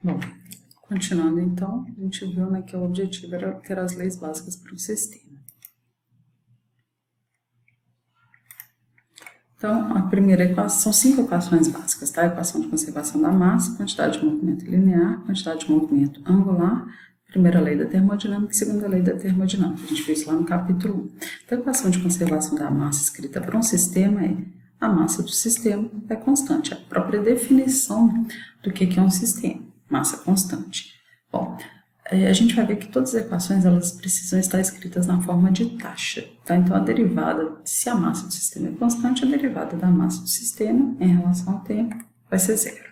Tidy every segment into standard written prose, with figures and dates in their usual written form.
Bom, continuando então, a gente viu, né, que o objetivo era ter as leis básicas para o sistema. Então, a primeira equação, são 5 equações básicas, tá? A equação de conservação da massa, quantidade de movimento linear, quantidade de movimento angular, primeira lei da termodinâmica e segunda lei da termodinâmica. A gente viu isso lá no capítulo 1. Então, a equação de conservação da massa escrita para um sistema é: a massa do sistema é constante, a própria definição do que é um sistema, massa constante. Bom, a gente vai ver que todas as equações elas precisam estar escritas na forma de taxa, tá? Então, a derivada, se a massa do sistema é constante, a derivada da massa do sistema em relação ao tempo vai ser zero.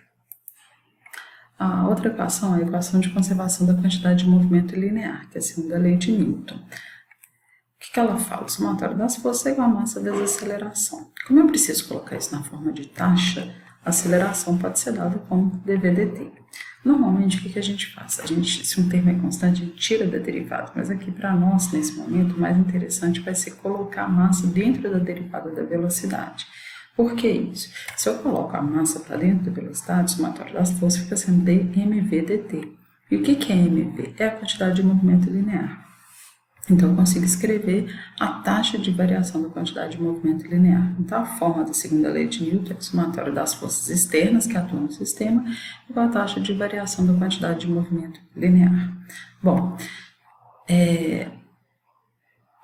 A outra equação é a equação de conservação da quantidade de movimento linear, que é a segunda lei de Newton. O que ela fala? O somatório das forças é igual a massa vezes a aceleração. Como eu preciso colocar isso na forma de taxa, a aceleração pode ser dada como dv/dt. Normalmente, o que a gente faz? Se um termo é constante, a gente tira da derivada, mas aqui para nós, nesse momento, o mais interessante vai ser colocar a massa dentro da derivada da velocidade. Por que isso? Se eu coloco a massa para dentro da velocidade, o somatório das forças fica sendo dmv/dt. E o que é mv? É a quantidade de movimento linear. Então, eu consigo escrever a taxa de variação da quantidade de movimento linear. Então, a forma da segunda lei de Newton é o somatório das forças externas que atuam no sistema igual a taxa de variação da quantidade de movimento linear. Bom,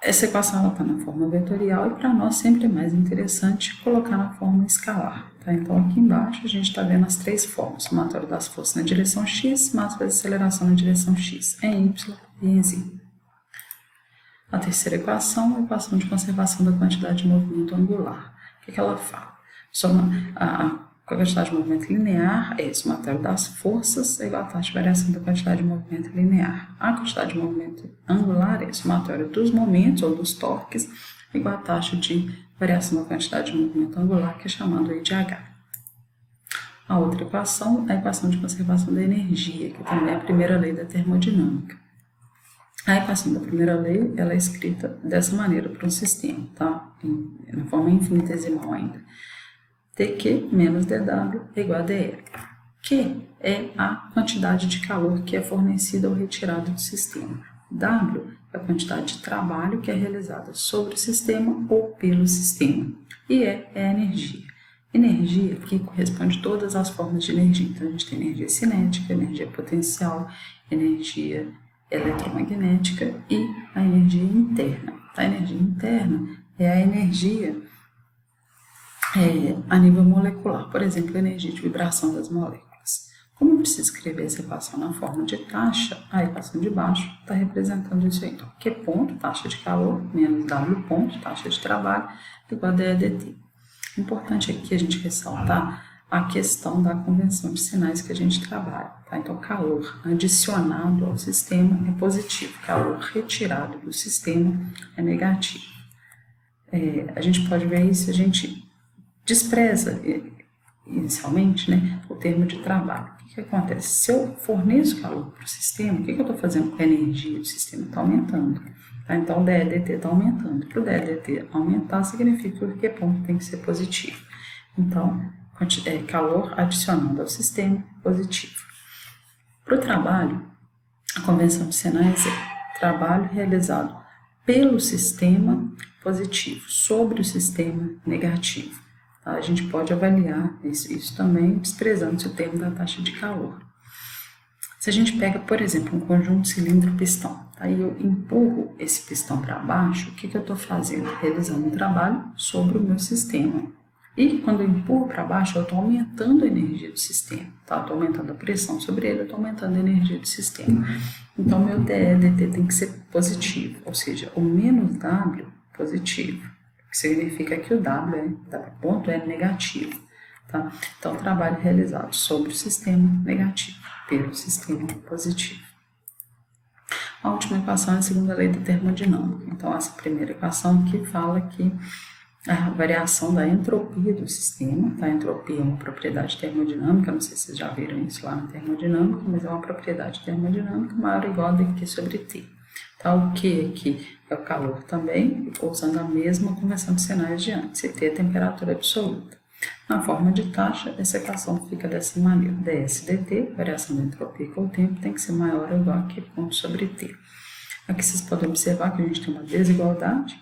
essa equação está na forma vetorial e para nós sempre é mais interessante colocar na forma escalar. Tá? Então, aqui embaixo a gente está vendo as 3 formas: somatório das forças na direção x, massa vezes aceleração na direção x, em y e em z. A terceira equação é a equação de conservação da quantidade de movimento angular. O que ela fala? A quantidade de movimento linear é o somatório das forças é igual a taxa de variação da quantidade de movimento linear. A quantidade de movimento angular é o somatório dos momentos ou dos torques igual a taxa de variação da quantidade de movimento angular, que é chamado aí de H. A outra equação é a equação de conservação da energia, que também é a primeira lei da termodinâmica. A equação da primeira lei ela é escrita dessa maneira para um sistema, tá? Na forma infinitesimal ainda. dQ menos dW é igual a dE, que é a quantidade de calor que é fornecida ou retirada do sistema. W é a quantidade de trabalho que é realizada sobre o sistema ou pelo sistema. E E é a energia. Energia que corresponde a todas as formas de energia. Então, a gente tem energia cinética, energia potencial, energia eletromagnética e a energia interna. A energia interna é a energia a nível molecular, por exemplo, a energia de vibração das moléculas. Como eu preciso escrever essa equação na forma de taxa, a equação de baixo está representando isso aí. Então, Q ponto, taxa de calor, menos W ponto, taxa de trabalho, igual a dE/dt. Importante aqui a gente ressaltar a questão da convenção de sinais que a gente trabalha. Tá? Então, calor adicionado ao sistema é positivo, calor retirado do sistema é negativo. A gente pode ver isso, a gente despreza inicialmente, né, o termo de trabalho. O que acontece? Se eu forneço calor para o sistema, o que eu estou fazendo com a energia do sistema? Está aumentando. Tá? Então, o dE/dt está aumentando. Para o dE/dt aumentar, significa que o Q ponto tem que ser positivo. Então, calor adicionado ao sistema positivo. Para o trabalho, a convenção de sinais é trabalho realizado pelo sistema positivo, sobre o sistema negativo. Tá? A gente pode avaliar isso também desprezando-se o termo da taxa de calor. Se a gente pega, por exemplo, um conjunto cilindro-pistão, aí eu empurro esse pistão para baixo, o que eu estou fazendo? Realizando um trabalho sobre o meu sistema. E quando eu empurro para baixo, eu estou aumentando a energia do sistema. Tá? Estou aumentando a pressão sobre ele, eu estou aumentando a energia do sistema. Então, meu dE/dt tem que ser positivo, ou seja, o menos W positivo, que significa que o W ponto é negativo. Tá? Então, trabalho realizado sobre o sistema negativo, pelo sistema positivo. A última equação é a segunda lei da termodinâmica. Então, essa primeira equação aqui fala que a variação da entropia do sistema, tá? A entropia é uma propriedade termodinâmica, não sei se vocês já viram isso lá na termodinâmica, mas é uma propriedade termodinâmica maior ou igual a dQ sobre T. Tá? O Q aqui é o calor também, usando a mesma convenção de sinais de antes, e T é a temperatura absoluta. Na forma de taxa, essa equação fica dessa maneira. ds dt, variação da entropia com o tempo, tem que ser maior ou igual a Q ponto sobre T. Aqui vocês podem observar que a gente tem uma desigualdade.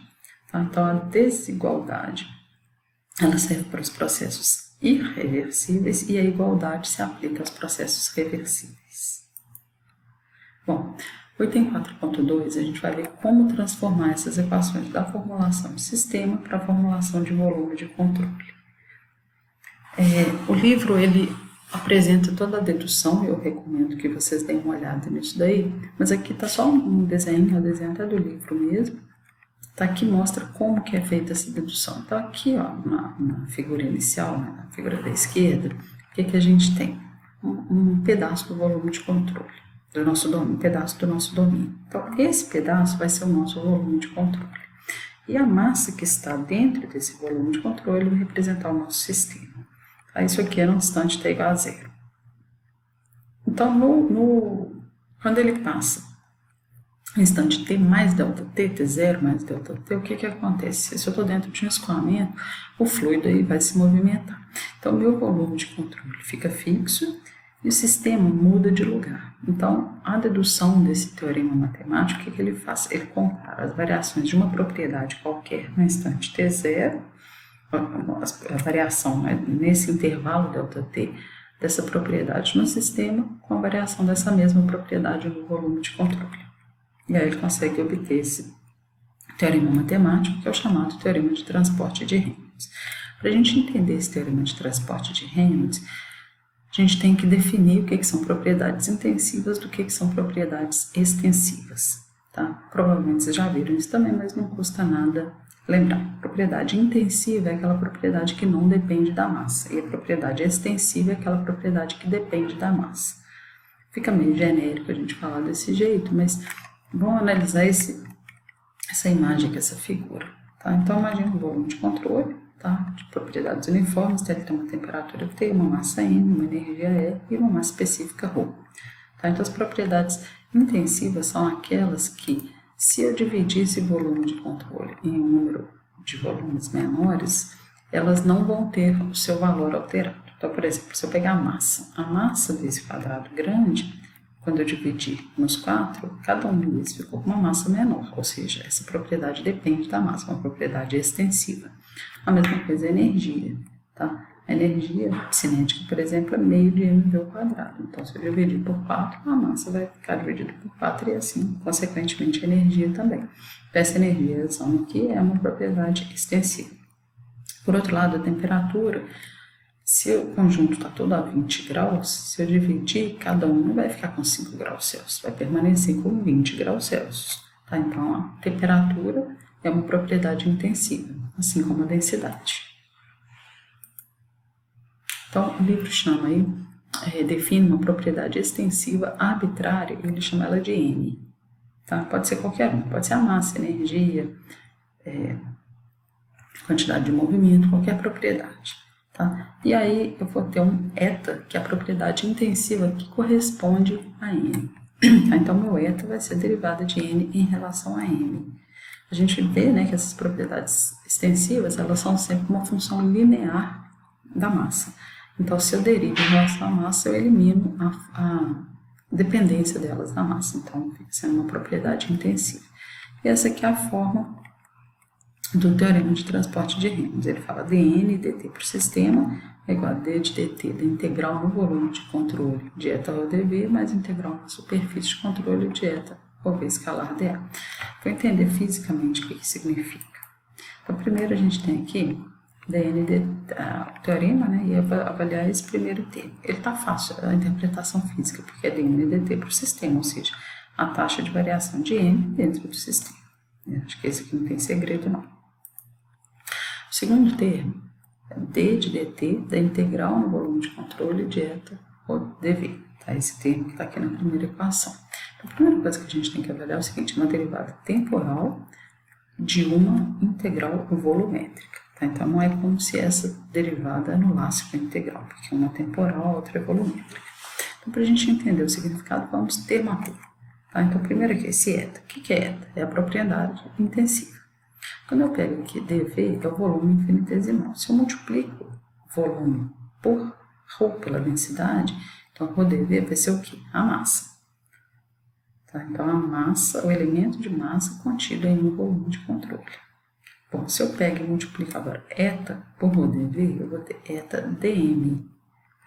Tá? Então, a desigualdade ela serve para os processos irreversíveis e a igualdade se aplica aos processos reversíveis. Bom, o item 4.2 a gente vai ver como transformar essas equações da formulação de sistema para a formulação de volume de controle. O livro ele apresenta toda a dedução, eu recomendo que vocês deem uma olhada nisso daí, mas aqui está só um desenho, o desenho até do livro mesmo, tá? Que mostra como que é feita essa dedução. Então aqui, ó, na figura inicial, na figura da esquerda, o que a gente tem? Um pedaço do volume de controle, do nosso domínio, um pedaço do nosso domínio. Então esse pedaço vai ser o nosso volume de controle. E a massa que está dentro desse volume de controle vai representar o nosso sistema. Isso aqui é no instante t igual a zero. Então, quando ele passa no instante t mais delta t, t0 mais delta t, o que acontece? Se eu estou dentro de um escoamento, o fluido aí vai se movimentar. Então, meu volume de controle fica fixo e o sistema muda de lugar. Então, a dedução desse teorema matemático, o que ele faz? Ele compara as variações de uma propriedade qualquer no instante t0, a variação, né, nesse intervalo ΔT dessa propriedade no sistema com a variação dessa mesma propriedade no volume de controle. E aí ele consegue obter esse teorema matemático, que é o chamado teorema de transporte de Reynolds. Para a gente entender esse teorema de transporte de Reynolds, a gente tem que definir o que são propriedades intensivas do que são propriedades extensivas. Tá? Provavelmente vocês já viram isso também, mas não custa nada lembrar. Propriedade intensiva é aquela propriedade que não depende da massa, e a propriedade extensiva é aquela propriedade que depende da massa. Fica meio genérico a gente falar desse jeito, mas vamos analisar essa imagem aqui, essa figura. Tá? Então, imagine um volume de controle, tá? De propriedades uniformes, ele tem uma temperatura T, uma massa M, uma energia E e uma massa específica ρ. Tá? Então, as propriedades intensivas são aquelas que, se eu dividir esse volume de controle em um número de volumes menores, elas não vão ter o seu valor alterado. Então, por exemplo, se eu pegar a massa desse quadrado grande, quando eu dividir nos 4, cada um deles ficou com uma massa menor, ou seja, essa propriedade depende da massa, uma propriedade extensiva. A mesma coisa é a energia, tá? A energia cinética, por exemplo, é meio de mv ao quadrado. Então, se eu dividir por 4, a massa vai ficar dividida por 4 e assim, consequentemente, a energia também. Essa energia aqui é uma propriedade extensiva. Por outro lado, a temperatura, se o conjunto está todo a 20 graus, se eu dividir, cada um não vai ficar com 5 graus Celsius, vai permanecer com 20 graus Celsius. Tá? Então, a temperatura é uma propriedade intensiva, assim como a densidade. Então, o livro chama aí, define uma propriedade extensiva arbitrária, ele chama ela de M. Tá? Pode ser qualquer um, pode ser a massa, a energia, quantidade de movimento, qualquer propriedade. Tá? E aí eu vou ter um eta, que é a propriedade intensiva que corresponde a N. Tá? Então, meu eta vai ser derivada de N em relação a M. A gente vê, né, que essas propriedades extensivas, elas são sempre uma função linear da massa. Então, se eu derivo em relação à massa, eu elimino a dependência delas da massa. Então, fica sendo uma propriedade intensiva. E essa aqui é a forma do teorema de transporte de Reynolds. Ele fala dN dt para o sistema é igual a d de dt da integral no volume de controle de eta ou dv mais integral na superfície de controle de eta ou v escalar dA. Para entender fisicamente o que isso significa. Então, primeiro a gente tem aqui dN o teorema, né, e avaliar esse primeiro termo. Ele está fácil, a interpretação física, porque é dN dt para o sistema, ou seja, a taxa de variação de M dentro do sistema. Acho que esse aqui não tem segredo, não. O segundo termo é d de dt da integral no volume de controle de eta ou dv. Tá? Esse termo que está aqui na primeira equação. Então, a primeira coisa que a gente tem que avaliar é o seguinte, uma derivada temporal de uma integral volumétrica. Tá? Então, não é como se essa derivada anulasse com a integral, porque uma é temporal, a outra é volumétrica. Então, para a gente entender o significado, vamos termo por. Tá? Então, primeiro aqui, esse eta. O que é eta? É a propriedade intensiva. Quando eu pego aqui dV, é o volume infinitesimal. Se eu multiplico o volume por ρ pela densidade, então ρdV vai ser o quê? A massa. Tá? Então, a massa, o elemento de massa contido em um volume de controle. Bom, se eu pego e multiplico agora eta por ρdV, eu vou ter eta dm.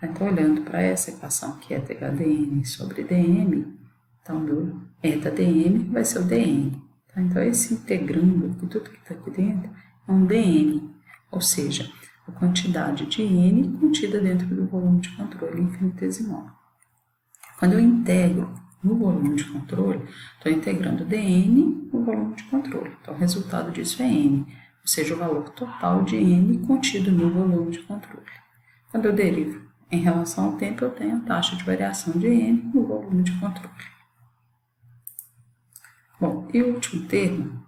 Então, olhando para essa equação que é eta igual a dn sobre dm, então, meu eta dm vai ser o dn. Tá? Então, esse integrando aqui, tudo que está aqui dentro, é um dn, ou seja, a quantidade de n contida dentro do volume de controle infinitesimal. Quando eu integro no volume de controle, estou integrando dn no volume de controle. Então, o resultado disso é n, ou seja, o valor total de n contido no volume de controle. Quando eu derivo em relação ao tempo, eu tenho a taxa de variação de n no volume de controle. Bom, e o último termo,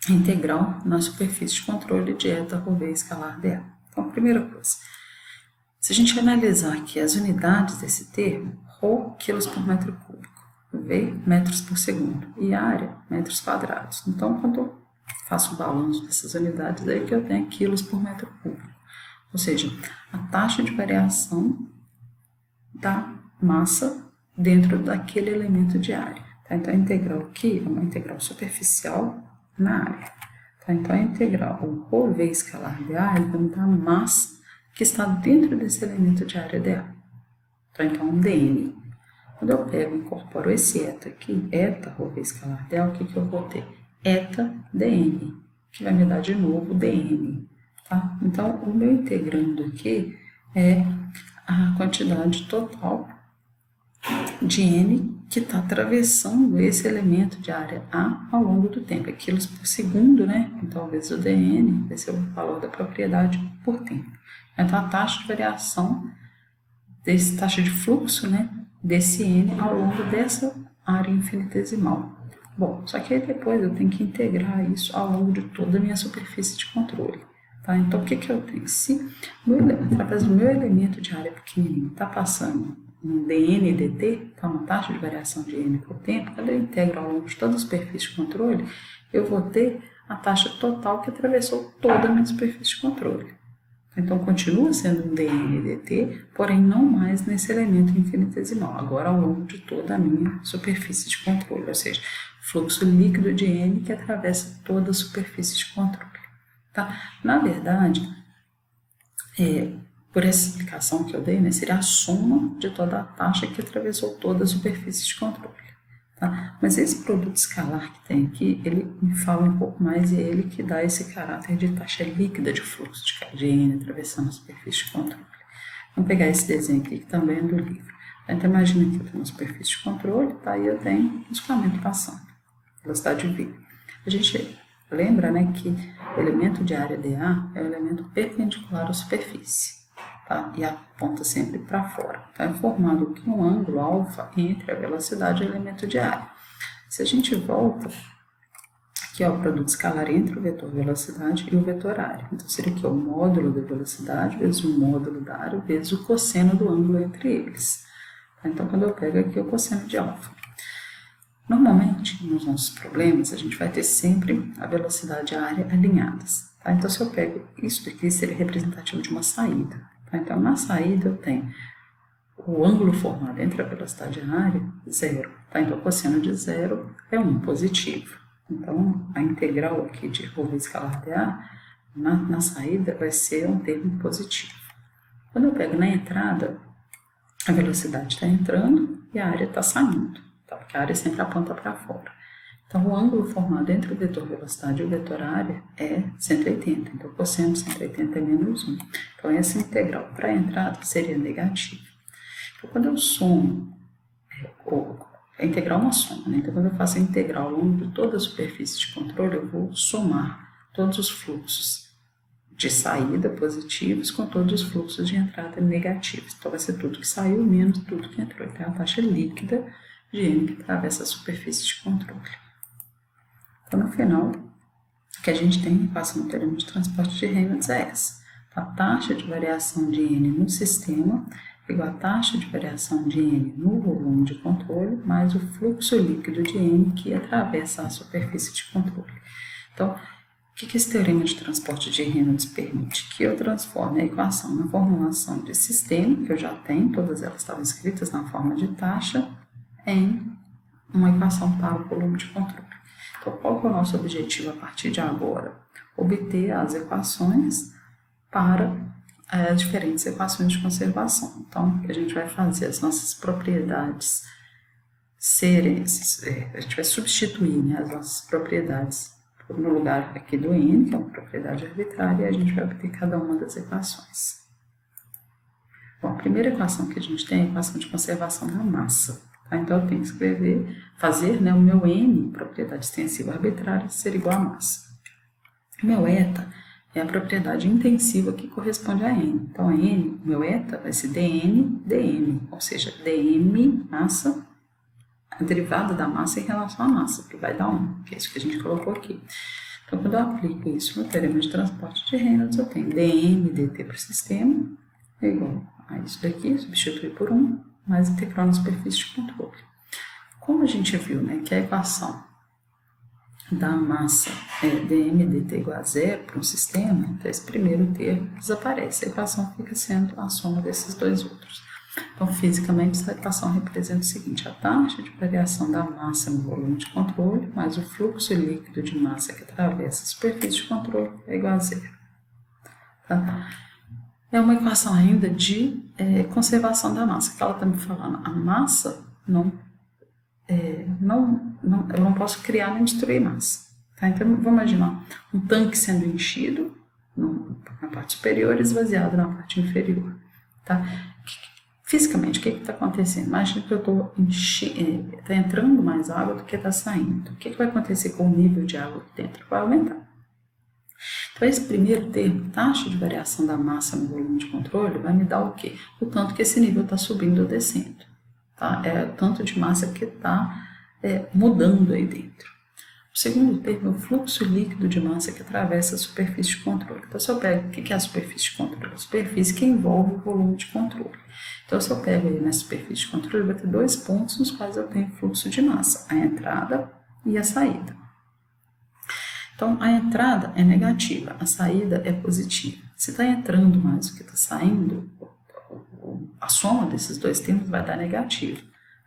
integral na superfície de controle de eta por v escalar dA. Então, primeira coisa, se a gente analisar aqui as unidades desse termo, ρ, quilos por metro cúbico, v, metros por segundo, e área, metros quadrados. Então, quando eu faço o balanço dessas unidades, aí que eu tenho quilos por metro cúbico. Ou seja, a taxa de variação da massa dentro daquele elemento de área. Tá? Então, a integral aqui é uma integral superficial na área. Tá? Então, a integral, o ρv escalar dA, ele vai me dar a massa que está dentro desse elemento de área dA. Tá? Então, um dn. Quando eu pego e incorporo esse eta aqui, eta ρv escalar dA, o que eu vou ter? Eta dn, que vai me dar de novo dn. Tá? Então, o meu integrando aqui é a quantidade total de n que está atravessando esse elemento de área A ao longo do tempo. É quilos por segundo, né? Então, vezes o dn vai ser o valor da propriedade por tempo. Então, a taxa de variação, taxa de fluxo, né, desse n ao longo dessa área infinitesimal. Bom, só que aí depois eu tenho que integrar isso ao longo de toda a minha superfície de controle. Tá? Então, o que eu tenho? Se através do meu elemento de área pequenininho está passando um dn dt, tá, uma taxa de variação de n por tempo, quando eu integro ao longo de toda a superfície de controle, eu vou ter a taxa total que atravessou toda a minha superfície de controle. Então, continua sendo um dn dt, porém não mais nesse elemento infinitesimal, agora ao longo de toda a minha superfície de controle, ou seja, fluxo líquido de n que atravessa toda a superfície de controle. Tá? Na verdade, por essa explicação que eu dei, né, seria a soma de toda a taxa que atravessou toda a superfície de controle. Tá? Mas esse produto escalar que tem aqui, ele me fala um pouco mais e é ele que dá esse caráter de taxa líquida de fluxo de n atravessando a superfície de controle. Vamos pegar esse desenho aqui, que também é do livro. Então, imagina que eu tenho uma superfície de controle, tá? E eu tenho um escoamento passando, velocidade v. A gente lembra, né, que o elemento de área dA é o elemento perpendicular à superfície. Tá? E aponta sempre para fora. Então, é formado aqui um ângulo alfa entre a velocidade e o elemento de área. Se a gente volta aqui ao produto escalar entre o vetor velocidade e o vetor área. Então, seria aqui o módulo da velocidade vezes o módulo da área vezes o cosseno do ângulo entre eles. Tá? Então, quando eu pego aqui o cosseno de alfa. Normalmente, nos nossos problemas, a gente vai ter sempre a velocidade e a área alinhadas. Tá? Então, se eu pego isso daqui, seria representativo de uma saída. Tá? Então, na saída, eu tenho o ângulo formado entre a velocidade e a área, zero. Tá? Então, o cosseno de zero é 1, positivo. Então, a integral aqui de ρ escalar dA, na saída, vai ser um termo positivo. Quando eu pego na entrada, a velocidade está entrando e a área está saindo. Tá? Porque a área sempre aponta para fora. Então, o ângulo formado entre o vetor velocidade e o vetor área é 180. Então, o cosseno de 180 é menos 1. Então, essa integral para a entrada seria negativa. Então, quando eu somo, a integral é uma soma, né? Então, quando eu faço a integral ao longo de toda a superfície de controle, eu vou somar todos os fluxos de saída positivos com todos os fluxos de entrada negativos. Então, vai ser tudo que saiu menos tudo que entrou. Então, é a taxa líquida de n que atravessa a superfície de controle. Então, no final, o que a gente tem em equação do teorema de transporte de Reynolds é essa. A taxa de variação de n no sistema é igual a taxa de variação de n no volume de controle mais o fluxo líquido de n que atravessa a superfície de controle. Então, que esse teorema de transporte de Reynolds permite? Que eu transforme a equação na formulação de sistema, que eu já tenho, todas elas estavam escritas na forma de taxa, em uma equação para o volume de controle. Então, qual que é o nosso objetivo a partir de agora? Obter as equações para as diferentes equações de conservação. Então, a gente vai fazer as nossas propriedades serem, a gente vai substituir, né, as nossas propriedades no lugar aqui do N, que é uma propriedade arbitrária, e a gente vai obter cada uma das equações. Bom, a primeira equação que a gente tem é a equação de conservação da massa. Tá? Então, eu tenho que escrever, fazer, né, o meu N, propriedade extensiva arbitrária, ser igual a massa. O meu eta é a propriedade intensiva que corresponde a N. Então, a N, o meu eta vai ser dm, ou seja, dm, massa, a derivada da massa em relação à massa, que vai dar 1, que é isso que a gente colocou aqui. Então, quando eu aplico isso no teorema de transporte de Reynolds, eu tenho dm dt para o sistema é igual a isso daqui, substituir por 1, mais integral na superfície de controle. Como a gente viu, né, que a equação da massa é dm dt igual a zero para um sistema, então esse primeiro termo desaparece, a equação fica sendo a soma desses dois outros. Então, fisicamente, essa equação representa o seguinte: a taxa de variação da massa no volume de controle mais o fluxo líquido de massa que atravessa a superfície de controle é igual a zero. Tá? É uma equação ainda de conservação da massa, que ela está me falando. A massa, eu não posso criar nem destruir massa. Tá? Então, vamos imaginar um tanque sendo enchido na parte superior e esvaziado na parte inferior. Tá? Fisicamente, o que está acontecendo? Imagina que eu estou entrando mais água do que está saindo. O que vai acontecer com o nível de água aqui dentro? Vai aumentar. Então, esse primeiro termo, taxa de variação da massa no volume de controle, vai me dar o quê? O tanto que esse nível está subindo ou descendo. Tá? É o tanto de massa que está mudando aí dentro. O segundo termo é o fluxo líquido de massa que atravessa a superfície de controle. Então, se eu pego o que é a superfície de controle? A superfície que envolve o volume de controle. Então, se eu pego aí na superfície de controle, vai ter dois pontos nos quais eu tenho fluxo de massa, a entrada e a saída. Então, a entrada é negativa, a saída é positiva. Se está entrando mais do que está saindo, a soma desses dois termos vai dar negativo.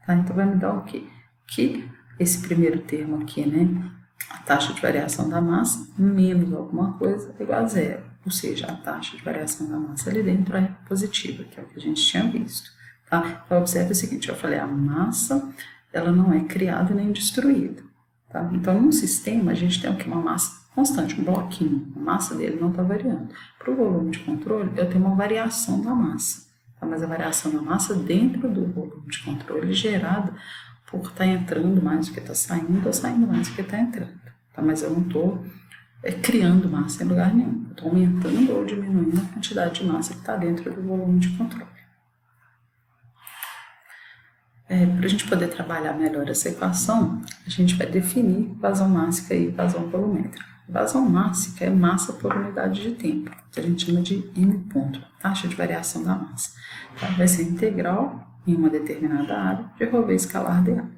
Tá? Então, vai me dar o quê? Que esse primeiro termo aqui, né, a taxa de variação da massa menos alguma coisa é igual a zero. Ou seja, a taxa de variação da massa ali dentro é positiva, que é o que a gente tinha visto. Tá? Então, observe o seguinte, eu falei, a massa ela não é criada nem destruída. Tá? Então, num sistema, a gente tem o quê? Uma massa constante, um bloquinho. A massa dele não está variando. Para o volume de controle, eu tenho uma variação da massa. Tá? Mas a variação da massa dentro do volume de controle gerada por estar entrando mais do que está saindo ou saindo mais do que está entrando. Tá? Mas eu não estou criando massa em lugar nenhum. Eu estou aumentando ou diminuindo a quantidade de massa que está dentro do volume de controle. Para a gente poder trabalhar melhor essa equação, a gente vai definir vazão mássica e vazão volumétrica. Vazão mássica é massa por unidade de tempo, que a gente chama de M ponto, taxa de variação da massa. Tá? Vai ser integral em uma determinada área de rho v escalar dA.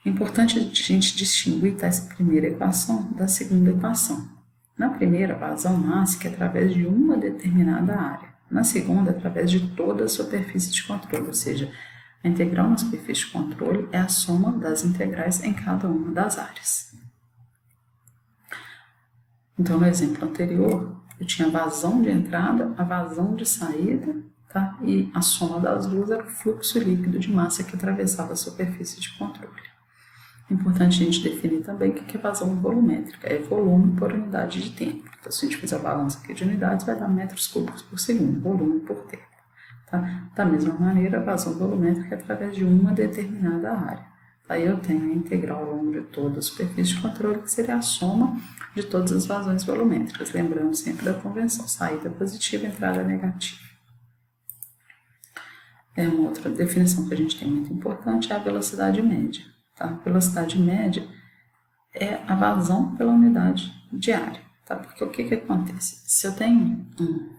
É importante a gente distinguir essa primeira equação da segunda equação. Na primeira, a vazão mássica é através de uma determinada área. Na segunda, através de toda a superfície de controle, ou seja, a integral na superfície de controle é a soma das integrais em cada uma das áreas. Então, no exemplo anterior, eu tinha a vazão de entrada, a vazão de saída, tá? E a soma das duas era o fluxo líquido de massa que atravessava a superfície de controle. É importante a gente definir também o que é vazão volumétrica, é volume por unidade de tempo. Então, se a gente fizer a balança aqui de unidades, vai dar metros cúbicos por segundo, volume por tempo. Tá? Da mesma maneira, a vazão volumétrica é através de uma determinada área. Aí eu tenho a integral ao longo de toda a superfície de controle, que seria a soma de todas as vazões volumétricas, lembrando sempre da convenção, saída positiva, entrada negativa. Uma outra definição que a gente tem muito importante é a velocidade média. Tá? A velocidade média é a vazão pela unidade de área. Tá? Porque o que acontece? Se eu tenho um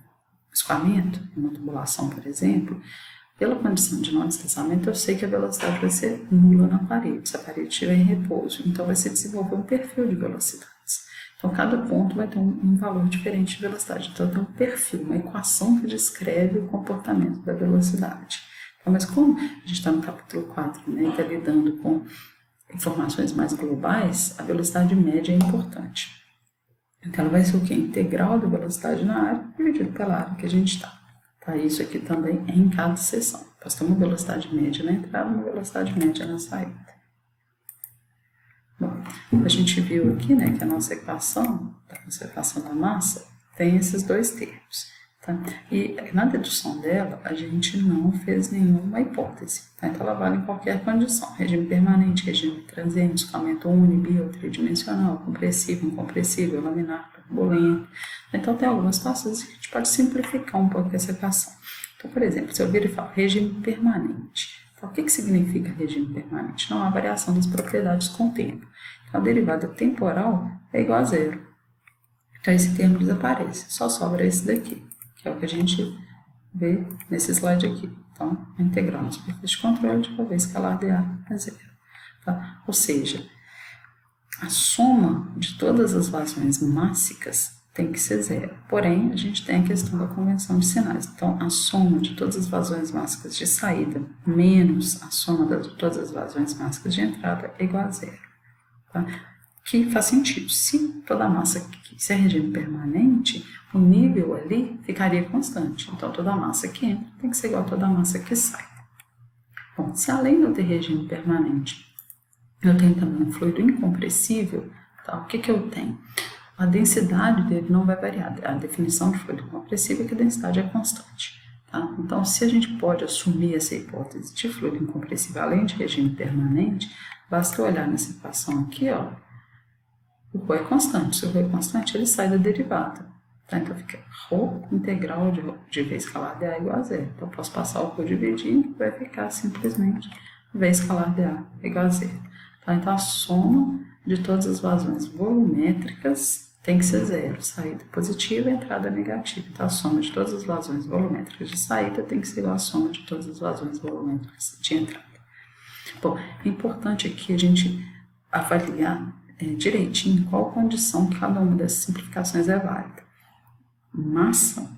escoamento, uma tubulação, por exemplo, pela condição de não deslizamento, eu sei que a velocidade vai ser nula na parede, se a parede estiver em repouso. Então, vai se desenvolver um perfil de velocidades. Então, cada ponto vai ter um valor diferente de velocidade. Então, tem um perfil, uma equação que descreve o comportamento da velocidade. Então, mas como a gente está no capítulo 4, né, e está lidando com informações mais globais, a velocidade média é importante. Então, ela vai ser o quê? Integral da velocidade na área dividido pela área que a gente está. Tá? Isso aqui também é em cada seção. Posso ter uma velocidade média na entrada e uma velocidade média na saída. Bom, a gente viu aqui, né, que a nossa equação da conservação da massa tem esses dois termos. Tá? E na dedução dela, a gente não fez nenhuma hipótese. Tá? Então, ela vale em qualquer condição. Regime permanente, regime transiente, escalamento uni, bi ou tridimensional, compressivo, incompressível, laminar, turbulento. Então, tem algumas situações que a gente pode simplificar um pouco essa equação. Então, por exemplo, se eu vir e falar regime permanente. Então, o que significa regime permanente? Não há variação das propriedades com o tempo. Então, a derivada temporal é igual a zero. Então, esse termo desaparece. Só sobra esse daqui, que é o que a gente vê nesse slide aqui. Então, a integral na superfície de controle de uma vez escalar dA é zero. Tá? Ou seja, a soma de todas as vazões mássicas tem que ser zero. Porém, a gente tem a questão da convenção de sinais. Então, a soma de todas as vazões mássicas de saída menos a soma de todas as vazões mássicas de entrada é igual a zero. Tá? Que faz sentido. Se toda a massa, se é regime permanente, o nível ali ficaria constante. Então, toda a massa que entra tem que ser igual a toda a massa que sai. Bom, se além de eu ter regime permanente, eu tenho também um fluido incompressível, tá? O que eu tenho? A densidade dele não vai variar. A definição de fluido incompressível é que a densidade é constante. Tá? Então, se a gente pode assumir essa hipótese de fluido incompressível além de regime permanente, basta olhar nessa equação aqui, ó, o ρ é constante. Se o ρ é constante, ele sai da derivada. Tá? Então, fica ρ integral de V escalar dA igual a zero. Então, eu posso passar o ρ dividindo, vai ficar simplesmente V escalar dA igual a zero. Tá? Então, a soma de todas as vazões volumétricas tem que ser zero. Saída positiva e entrada negativa. Então, a soma de todas as vazões volumétricas de saída tem que ser igual à soma de todas as vazões volumétricas de entrada. Bom, é importante aqui a gente avaliar direitinho qual condição cada uma dessas simplificações é válida. Massa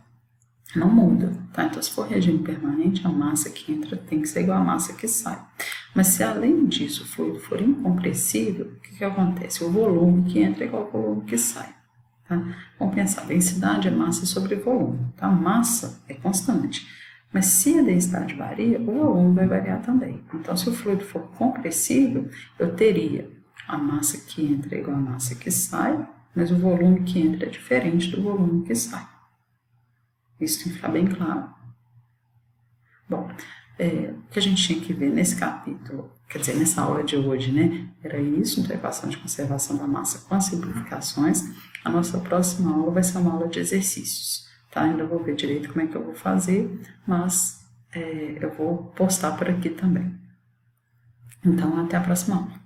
não muda, tá? Então, se for regime permanente, a massa que entra tem que ser igual à massa que sai. Mas se além disso o fluido for incompressível, o que acontece? O volume que entra é igual ao volume que sai. Tá? Vamos pensar, densidade é massa sobre volume. Tá? Massa é constante. Mas se a densidade varia, o volume vai variar também. Então, se o fluido for compressível, eu teria a massa que entra igual à massa que sai, mas o volume que entra é diferente do volume que sai. Isso tem que ficar bem claro. Bom, o que a gente tinha que ver nesse capítulo, quer dizer, nessa aula de hoje, né? Era isso, então, a equação de conservação da massa com as simplificações. A nossa próxima aula vai ser uma aula de exercícios, tá? Ainda vou ver direito como é que eu vou fazer, mas eu vou postar por aqui também. Então, até a próxima aula.